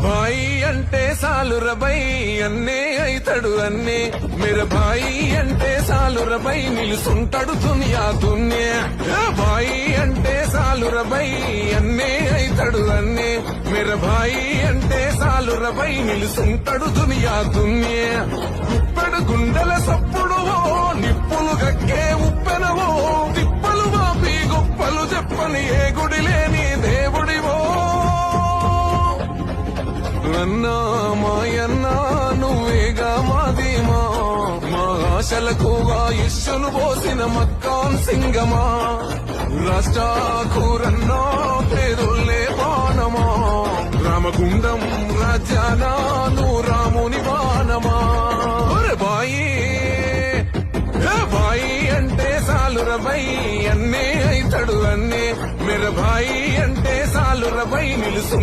భాయి అంటే సాలురబై అన్నే అయితడు అన్నే మేర భాయి అంటే సాలురబై నిలుసుంటాడు దునియా దున్యా భాయి అంటే సాలురబై అన్నే అయితడు అన్నే మేర భాయి అంటే సాలురబై నిలుసుంటాడు దునియా దున్యా గుప్పెడు గుండెల సప్పుడు నిప్పులు గక్కే ఉప్పెనవో తిప్పలు బాపి గొప్పలు చెప్పని ఏ గుడి లేని దేవుడివో అన్నా మాయన్నా నువ్వేగా మాదీమా మా ఆశలకుగా ఇష్యును పోసిన మక్కాన్ సింగమా రాష్ట్రాకూరన్నా పేరులే బాణమా రామగుండం రాజ్యానా నువ్వు రాముని బాణమా బాయి భాయి అంటే సాలురబై అన్నే అయితడు అన్నే మెర భాయి అంటే సాలురబై నిలుసు